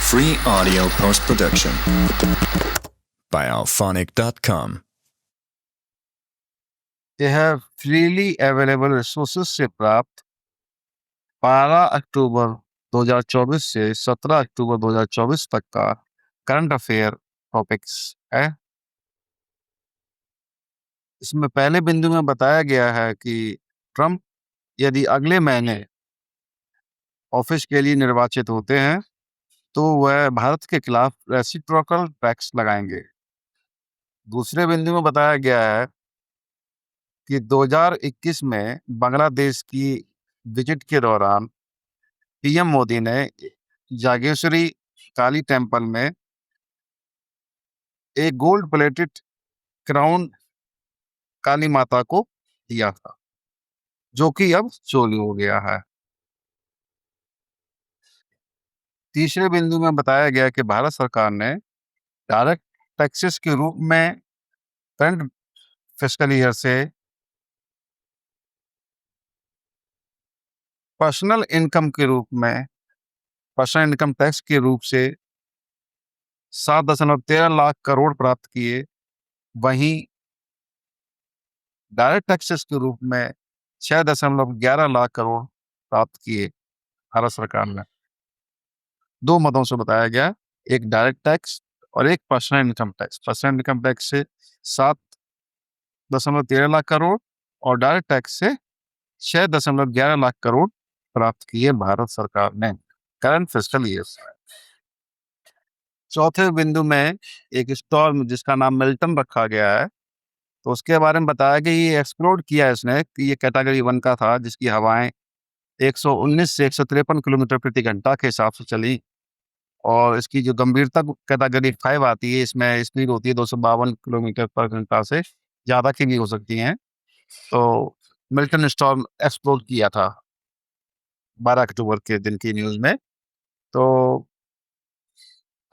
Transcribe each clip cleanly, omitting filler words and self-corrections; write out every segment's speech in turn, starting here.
Free audio post-production by alphonic.com. यह freely available resources से प्राप्त 12 अक्टूबर 2024 से 17 अक्टूबर 2024 तक का करंट अफेयर टॉपिक्स है। इसमें पहले बिंदु में बताया गया है कि ट्रंप यदि अगले महीने ऑफिस के लिए निर्वाचित होते हैं तो वह भारत के खिलाफ रेसिप्रोकल टैक्स लगाएंगे। दूसरे बिंदु में बताया गया है कि 2021 में बांग्लादेश की विजिट के दौरान पीएम मोदी ने जागेश्वरी काली टेम्पल में एक गोल्ड प्लेटेड क्राउन काली माता को दिया था, जो कि अब चोरी हो गया है। तीसरे बिंदु में बताया गया कि भारत सरकार ने डायरेक्ट टैक्सेस के रूप में करंट फिस्कल ईयर से पर्सनल इनकम टैक्स के रूप से 7.13 लाख करोड़ प्राप्त किए। वहीं डायरेक्ट टैक्सेस के रूप में 6.11 लाख करोड़ प्राप्त किए भारत सरकार ने। दो मदों से बताया गया, एक डायरेक्ट टैक्स और एक personal income tax. Personal income tax से 7.13 लाख करोड़ और डायरेक्ट टैक्स से 6.11 लाख करोड़ प्राप्त किए भारत सरकार ने करंट फिस्कल ईयर से। चौथे बिंदु में एक स्टॉर्म जिसका नाम मिल्टन रखा गया है, तो उसके बारे में बताया कि ये एक्सप्लोड किया इसने कि ये कैटेगरी 1 का था, जिसकी हवाएं 119 से 153 किलोमीटर प्रति घंटा के हिसाब से चली। और इसकी जो गंभीरता कैटेगरी 5 आती है, इसमें स्पीड होती है 252 किलोमीटर पर घंटा से ज़्यादा की भी हो सकती हैं। तो मिल्टन स्टॉर्म एक्सप्लोड किया था 12 अक्टूबर के दिन की न्यूज़ में। तो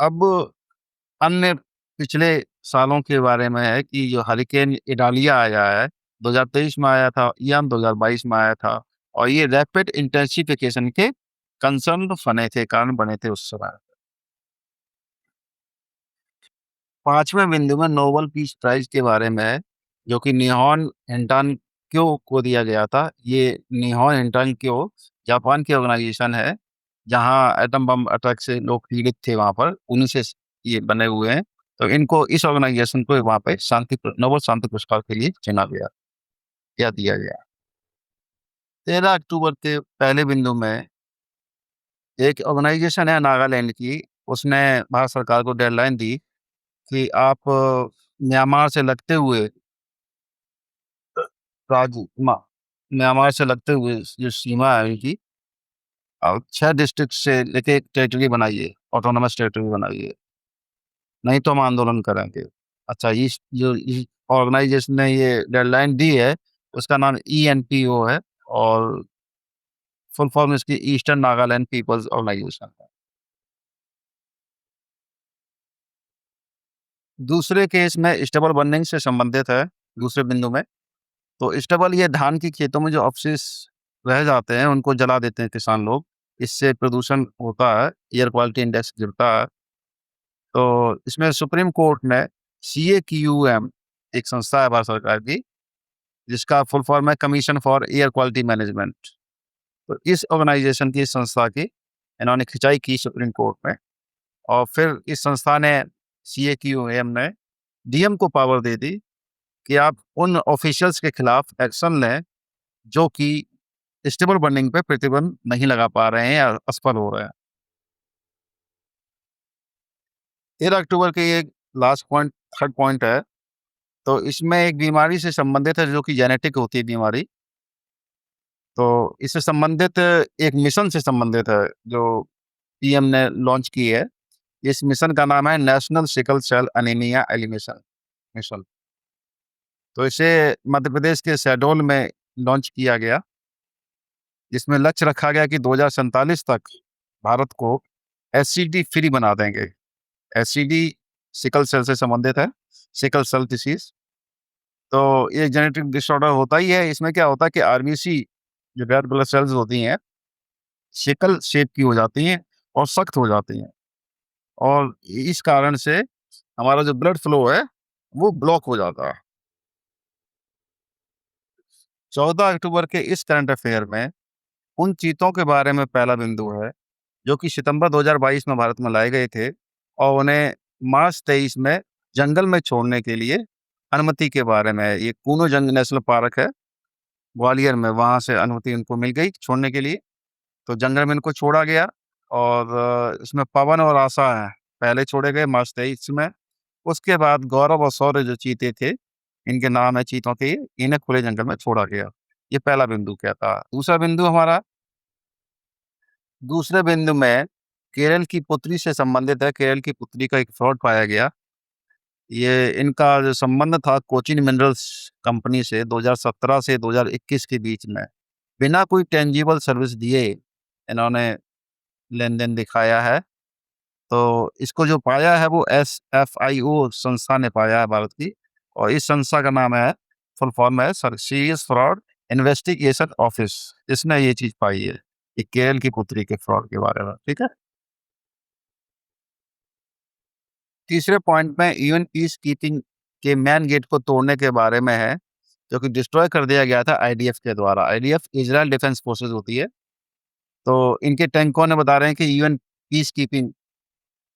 अब अन्य पिछले सालों के बारे में है कि जो हरिकेन इडालिया आया है 2023 में आया था, इयान 2022 में आया था, और ये रैपिड इंटेंसिफिकेशन के कंसर्न कारण बने थे उस समय। पांचवें बिंदु में नोबेल पीस प्राइज के बारे में है, जो कि निहोन हिंटान्क्यो को दिया गया था। ये निहोन हिंटान्क्यो जापान की ऑर्गेनाइजेशन है, जहां एटम बम अटैक से लोग पीड़ित थे, वहां पर उन्हीं से ये बने हुए हैं। तो इनको, इस ऑर्गेनाइजेशन को वहां पे नोबेल शांति पुरस्कार के लिए चुना गया या दिया गया। 13 अक्टूबर के पहले बिंदु में एक ऑर्गेनाइजेशन है नागालैंड की, उसने भारत सरकार को डेडलाइन दी कि आप म्यांमार से लगते हुए म्यांमार से लगते हुए जो सीमा है उनकी, 6 डिस्ट्रिक्ट से लेके एक टेरिटरी बनाइए, ऑटोनोमस टेरिटरी बनाइए, नहीं तो हम आंदोलन करेंगे। अच्छा, इस ऑर्गेनाइजेशन ने ये डेडलाइन दी है, उसका नाम ENPO है और फुल फॉर्म इसकी ईस्टर्न नागालैंड पीपल्स ऑर्गेनाइजेशन है। दूसरे केस में स्टेबल बर्निंग से संबंधित है। दूसरे बिंदु में तो स्टेबल, ये धान की खेतों में जो अवशेष रह जाते हैं उनको जला देते हैं किसान लोग, इससे प्रदूषण होता है, एयर क्वालिटी इंडेक्स गिरता है। तो इसमें सुप्रीम कोर्ट ने CAQM, एक संस्था है भारत सरकार की, जिसका फुल फॉर्म है commission for air quality management, तो इस ऑर्गेनाइजेशन की, इस संस्था की इन्होंने खिंचाई की सुप्रीम कोर्ट में। और फिर इस संस्था ने, CAQM ने DM को पावर दे दी कि आप उन ऑफिशियल्स के खिलाफ एक्शन लें जो कि स्टेबल बर्निंग पे प्रतिबंध नहीं लगा पा रहे हैं या असफल हो रहे हैं। 13 अक्टूबर के ये लास्ट पॉइंट, थर्ड पॉइंट है, तो इसमें एक बीमारी से संबंधित है जो कि जेनेटिक होती है बीमारी। तो इससे संबंधित एक मिशन से संबंधित है जो PM ने लॉन्च की है। इस मिशन का नाम है national sickle cell anaemia elimination mission. तो इसे मध्य प्रदेश के शहडोल में लॉन्च किया गया, जिसमें लक्ष्य रखा गया कि 2047 तक भारत को SCD फ्री बना देंगे। SCD सिकल सेल से संबंधित है, सिकल सेल डिसीज। तो ये जेनेटिक डिसऑर्डर होता ही है। इसमें क्या होता है कि RBC, जो रेड ब्लड सेल्स होती हैं, सिकल शेप की हो जाती हैं और सख्त हो जाती हैं। और इस कारण से हमारा जो ब्लड फ्लो है वो ब्लॉक हो जाता है। 14 अक्टूबर के इस करंट अफेयर में उन चीतों के बारे में पहला बिंदु है जो कि सितंबर 2022 में भारत में लाए गए थे और उन्हें मार्च 23 में जंगल में छोड़ने के लिए अनुमति के बारे में है। ये कूनो जंग नेशनल पार्क है ग्वालियर में, वहाँ से अनुमति उनको मिल गई छोड़ने के लिए। तो जंगल में इनको छोड़ा गया और इसमें पवन और आशा हैं, पहले छोड़े गए मार्च 23 में। उसके बाद गौरव और शौर्य जो चीते थे, इनके नाम है चीतों के, इन्हें खुले जंगल में छोड़ा गया। ये पहला बिंदु क्या था। दूसरा बिंदु हमारा, दूसरे बिंदु में केरल की पुत्री से संबंधित है। केरल की पुत्री का एक फ्रॉड पाया गया। ये इनका जो संबंध था कोचिन मिनरल्स कंपनी से 2017 से 2021 के बीच में, बिना कोई टेंजिबल सर्विस दिए इन्होंने लेन-देन दिखाया है। तो इसको जो पाया है वो SFIO संस्था ने पाया है भारत की, और इस संस्था का नाम है, फुल फॉर्म है सीरियस फ्रॉड इन्वेस्टिगेशन ऑफिस। इसने ये चीज़ पाई है, ये केरल की पुत्री के फ्रॉड के बारे में, ठीक है? तीसरे पॉइंट में यूएन पीस कीपिंग के मैन गेट को तोड़ने के बारे में है, जो कि डिस्ट्रॉय कर दिया गया था आईडीएफ के द्वारा। आईडीएफ इज़राइल डिफेंस फोर्सेस होती है। तो इनके टैंकों ने बता रहे हैं कि यूएन पीस कीपिंग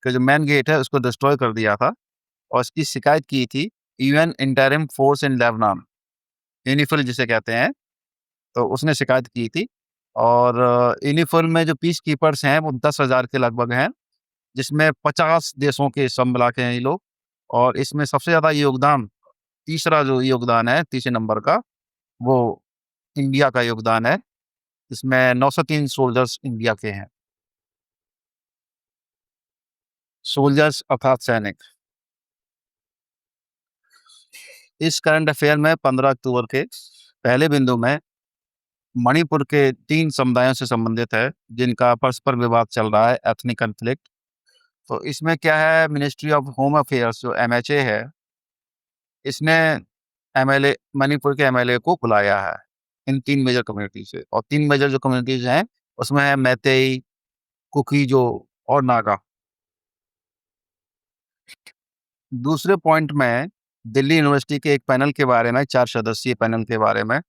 का जो मैन गेट है उसको डिस्ट्रॉय कर दिया था, और इसकी शिकायत की थी UN interim force in Lebanon, UNIFIL जिसे कहते हैं, तो उसने शिकायत की थी। और यूनिफिल में जो पीस कीपर्स हैं वो 10,000 के लगभग हैं, जिसमें 50 देशों के सब मिला के हैं ये लोग। और इसमें सबसे ज़्यादा योगदान, तीसरा जो योगदान है तीसरे नंबर का, वो इंडिया का योगदान है। इसमें 903 सोल्जर्स इंडिया के हैं। सोल्जर्स अर्थात सैनिक। इस करंट अफेयर में 15 अक्टूबर के पहले बिंदु में मणिपुर के 3 समुदायों से संबंधित है, जिनका परस्पर विवाद चल रहा है, एथनिक कॉन्फ्लिक्ट। तो इसमें क्या है, मिनिस्ट्री ऑफ होम अफेयर्स जो MHA है, इसने एमएलए, मणिपुर के एमएलए को बुलाया है इन 3 मेजर कम्युनिटी से। और 3 मेजर जो कम्युनिटीज़ हैं, उसमें है मैतेई, कुकी-जो और नागा। दूसरे पॉइंट में दिल्ली यूनिवर्सिटी के एक पैनल के बारे में, 4 सदस्यीय पैनल के बारे में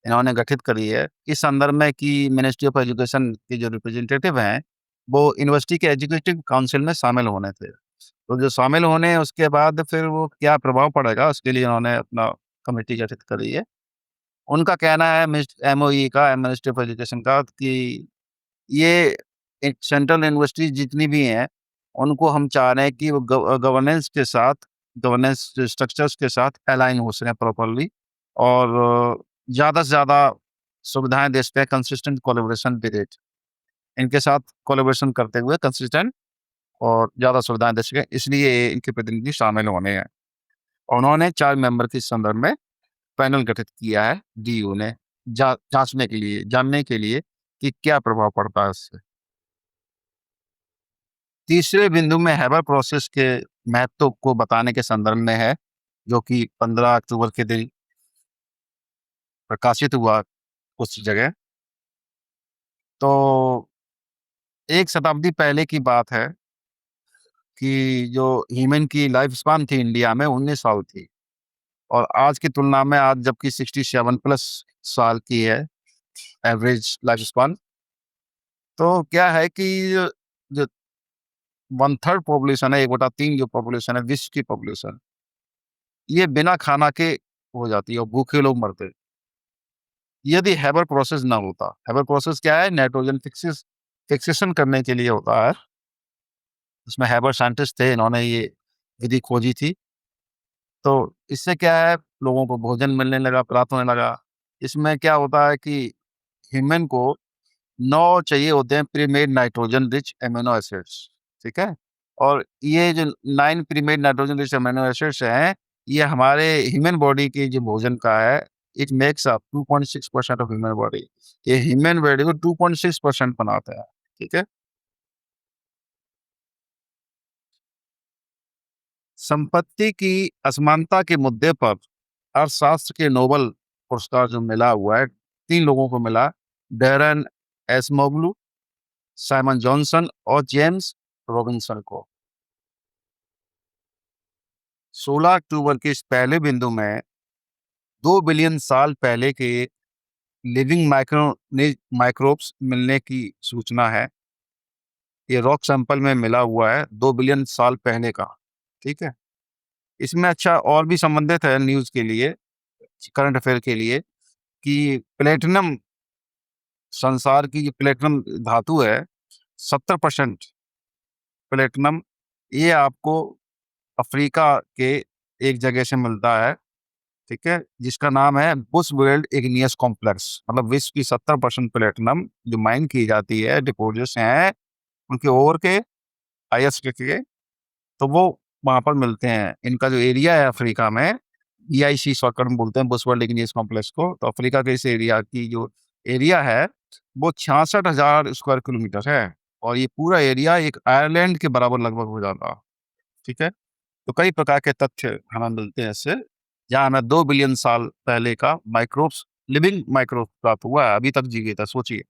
इन्होंने गठित करी है, इस संदर्भ में कि मिनिस्ट्री ऑफ एजुकेशन के जो रिप्रेजेंटेटिव हैं, वो यूनिवर्सिटी के एजुकेटिव काउंसिल में शामिल होने थे। तो जो शामिल होने हैं, उसके बाद फिर वो क्या प्रभाव पड़ेगा, उसके लिए उन्होंने अपना कमेटी गठित करी है। उनका कहना है MOE का, मिनिस्ट्री ऑफ एजुकेशन का, कि ये सेंट्रल यूनिवर्सिटीज़ जितनी भी हैं, उनको हम चाह रहे हैं कि वो गवर्नेंस के साथ, गवर्नेंस स्ट्रक्चर्स के साथ अलाइन हो सकें प्रॉपर्ली, और ज़्यादा से ज़्यादा सुविधाएँ दे सकें, कंसिस्टेंट कोलैबोरेशन विद इट। इनके साथ कोलैबोरेशन करते हुए कंसिस्टेंट और ज़्यादा सुविधाएँ दे सकें, इसलिए इनके प्रतिनिधि शामिल होने हैं। और उन्होंने 4 मेंबर के संदर्भ में पैनल गठित किया है डीयू ने, जाँचने के लिए, जानने के लिए कि क्या प्रभाव पड़ता है इससे। तीसरे बिंदु में हैबर प्रोसेस के महत्व को बताने के संदर्भ में है, जो कि 15 अक्टूबर के दिन प्रकाशित हुआ उस जगह। तो 1 शताब्दी पहले की बात है कि जो ह्यूमन की लाइफ स्पान थी इंडिया में 19 साल थी, और आज की तुलना में आज जबकि 67 प्लस साल की है एवरेज लाइफ स्पान। तो क्या है कि जो 1/3 पॉपुलेशन है, 1/3 जो पॉपुलेशन है, विश्व की पॉपुलेशन, ये बिना खाना के हो जाती है और भूखे लोग मरते हैं। यदि हैबर प्रोसेस ना होता, हैबर प्रोसेस क्या है, नाइट्रोजन फिक्सेशन करने के लिए होता है। इसमें हैबर साइंटिस्ट थे, इन्होंने ये विधि खोजी थी। तो इससे क्या है, लोगों को भोजन मिलने लगा, प्राप्त होने लगा। इसमें क्या होता है कि ह्यूमन को 9 चाहिए होते हैं pre-made nitrogen rich amino acids, ठीक है? और ये जो 9 pre-made nitrogen rich amino acids हैं, ये हमारे ह्यूमन बॉडी की जो भोजन का है, it makes up 2.6% of human body. ये ह्यूमन बॉडी को 2.6% बनाता है, ठीक है? संपत्ति की असमानता के मुद्दे पर अर्थशास्त्र के नोबेल पुरस्कार जो मिला हुआ है, 3 लोगों को मिला, डैरेन एसमोग्लू, साइमन जॉनसन और जेम्स रॉबिन्सन को। 16 अक्टूबर के इस पहले बिंदु में 2 बिलियन साल पहले के लिविंग माइक्रोब्स मिलने की सूचना है। ये रॉक सैंपल में मिला हुआ है 2 बिलियन साल पहले का। ठीक है, इसमें अच्छा और भी संबंधित है न्यूज़ के लिए, करंट अफेयर के लिए, कि प्लेटिनम, संसार की जो प्लेटिनम धातु है, 70% प्लेटिनम, ये आपको अफ्रीका के एक जगह से मिलता है। ठीक है, जिसका नाम है बुशवेल्ड इग्नियस कॉम्प्लेक्स। मतलब विश्व की 70% प्लेटिनम जो माइन की जाती है, डिपॉजिट्स हैं उनके ओर के, हाईएस्ट के, तो वो वहाँ पर मिलते हैं। इनका जो एरिया है अफ्रीका में, BIC शॉर्टकट में बोलते हैं बुशवेल्ड इग्नियस कॉम्प्लेक्स को। तो अफ्रीका के इस एरिया की जो एरिया है वो 66,000 स्क्वायर किलोमीटर है, और ये पूरा एरिया एक आयरलैंड के बराबर लगभग हो जाता। ठीक है, तो कई प्रकार के तथ्य हमें मिलते हैं इससे, जहाँ हमें 2 बिलियन साल पहले का माइक्रोब्स, लिविंग माइक्रोब प्राप्त हुआ है, अभी तक जी था, सोचिए।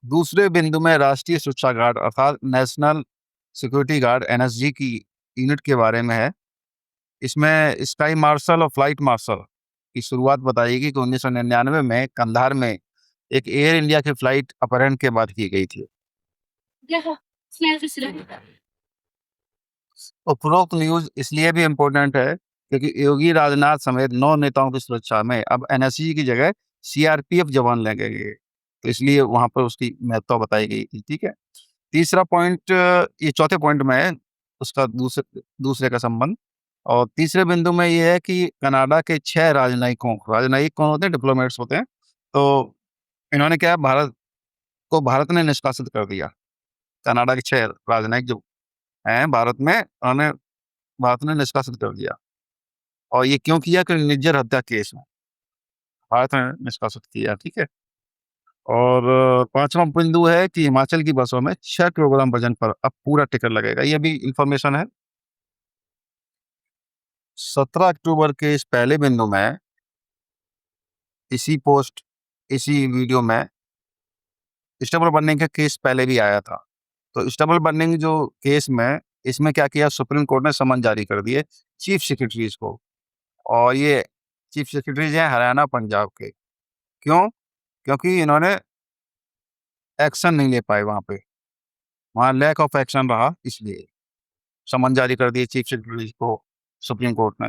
दूसरे बिंदु में राष्ट्रीय सुरक्षा गार्ड अर्थात नेशनल सिक्योरिटी गार्ड, NSG की यूनिट के बारे में है। इसमें स्काई मार्शल और फ्लाइट मार्शल की शुरुआत बताएगी कि 1999 में कंधार में एक एयर इंडिया की फ्लाइट अपहरण के बाद की गई थी। उपरोक्त न्यूज इसलिए भी इम्पोर्टेंट है क्योंकि योगी राजनाथ समेत 9 नेताओं की सुरक्षा में अब NSG की जगह CRPF जवान लगे गए, तो इसलिए वहां पर उसकी महत्ता बताई गई थी। ठीक है, तीसरा पॉइंट, ये चौथे पॉइंट में है उसका दूसरे दूसरे का संबंध। और तीसरे बिंदु में ये है कि कनाडा के 6 राजनयिकों, राजनयिक कौन होते हैं? डिप्लोमेट्स होते हैं। तो इन्होंने क्या, भारत ने निष्कासित कर दिया। कनाडा के 6 राजनयिक जो हैं भारत में, उन्होंने, भारत ने निष्कासित कर दिया। और ये क्यों किया? कि निज्जर हत्या केस में भारत ने निष्कासित किया। ठीक है, और पांचवा बिंदु है कि हिमाचल की बसों में 6 किलोग्राम वजन पर अब पूरा टिकट लगेगा। ये भी इंफॉर्मेशन है। 17 अक्टूबर के इस पहले बिंदु में, इसी वीडियो में स्टेबल बर्निंग का केस पहले भी आया था। तो स्टेबल बर्निंग जो केस में, इसमें क्या किया, सुप्रीम कोर्ट ने समन जारी कर दिए चीफ सेक्रेटरीज को। और ये चीफ सेक्रेटरीज हैं हरियाणा, पंजाब के। क्यों? क्योंकि इन्होंने एक्शन नहीं ले पाए, वहाँ लैक ऑफ एक्शन रहा, इसलिए समन जारी कर दिए चीफ सेक्रेटरीज को सुप्रीम कोर्ट ने।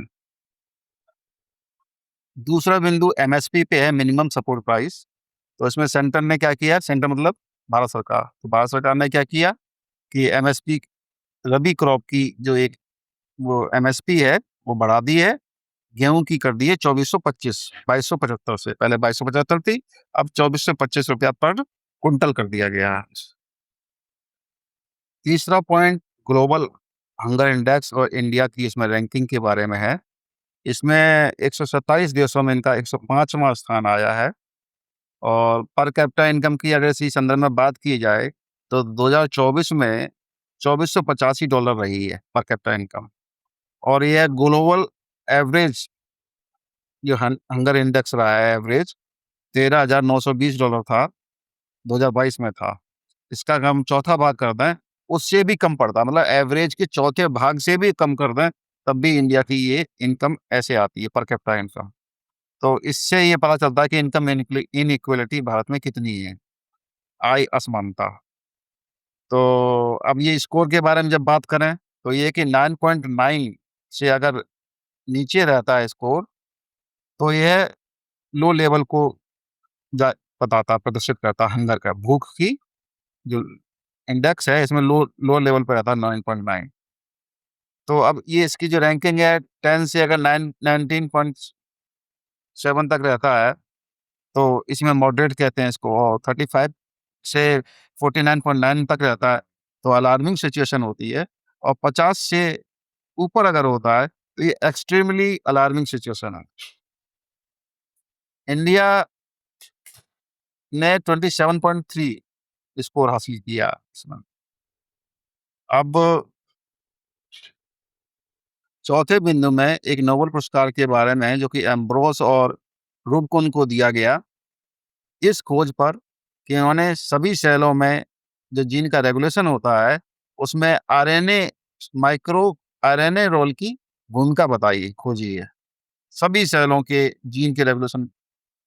दूसरा बिंदु MSP पे है, मिनिमम सपोर्ट प्राइस। तो इसमें सेंटर ने क्या किया, सेंटर मतलब भारत सरकार, तो भारत सरकार ने क्या किया कि MSP, रबी क्रॉप की जो एक वो MSP है वो बढ़ा दी है। गेहूं की कर दी है 2425, 2275 से, पहले 2275 थी, अब 2425 रुपया पर कुंटल कर दिया गया है। तीसरा पॉइंट ग्लोबल हंगर इंडेक्स और इंडिया की इसमें रैंकिंग के बारे में है। इसमें 127 देशों में इनका 105वां स्थान आया है। और पर कैपिटा इनकम की अगर इसी संदर्भ में बात की जाए तो 2024 में $2485 रही है पर कैपिटा इनकम। और यह ग्लोबल एवरेज जो हंगर इंडेक्स रहा है, एवरेज $13,920 था, 2022 में था। इसका अगर हम चौथा भाग कर दें, उससे भी कम पड़ता, मतलब एवरेज के चौथे भाग से भी कम कर दें, तब भी इंडिया की ये इनकम ऐसे आती है, पर कैपिटा इनकम। तो इससे ये पता चलता है कि इनकम इनइक्वलिटी भारत में कितनी है, आय असमानता। तो अब ये स्कोर के बारे में जब बात करें तो ये कि 9.9 से अगर नीचे रहता है स्कोर, तो यह लो लेवल को बताता, प्रदर्शित करता हंगर का, भूख की जो इंडेक्स है इसमें लो लेवल पे रहता है 9.9। तो अब ये इसकी जो रैंकिंग है 10 से अगर 19.7 तक रहता है तो इसमें मॉडरेट कहते हैं इसको, और 35 से 49.9 तक रहता है तो अलार्मिंग सिचुएशन होती है, और 50 से ऊपर अगर होता है तो ये एक्सट्रीमली अलार्मिंग सिचुएशन है। इंडिया ने 27.3 स्कोर हासिल किया इसमें। अब चौथे बिंदु में एक नोबेल पुरस्कार के बारे में है जो कि एम्ब्रोस और रुडकुन को दिया गया, इस खोज पर कि उन्होंने सभी सेलों में जो जीन का रेगुलेशन होता है उसमें RNA माइक्रो आरएनए रोल की भूमिका बताई खोजी है। सभी सेलों के जीन के रेवोल्यूशन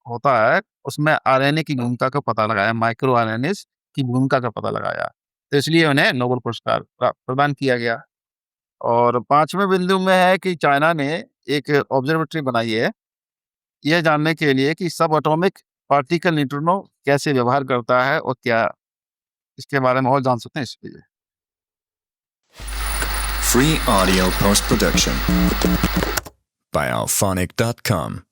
होता है, उसमें आरएनए की भूमिका का पता लगाया, माइक्रो आरएनएस की भूमिका का पता लगाया। तो इसलिए उन्हें नोबेल पुरस्कार प्रदान किया गया। और 5वें बिंदु में है कि चाइना ने एक ऑब्जर्वेटरी बनाई है, यह जानने के लिए कि सब एटॉमिक पार्टिकल न्यूट्रिनो कैसे व्यवहार करता है और क्या इसके बारे में और जान सकते हैं इसलिए। Free audio post production by alphonic.com.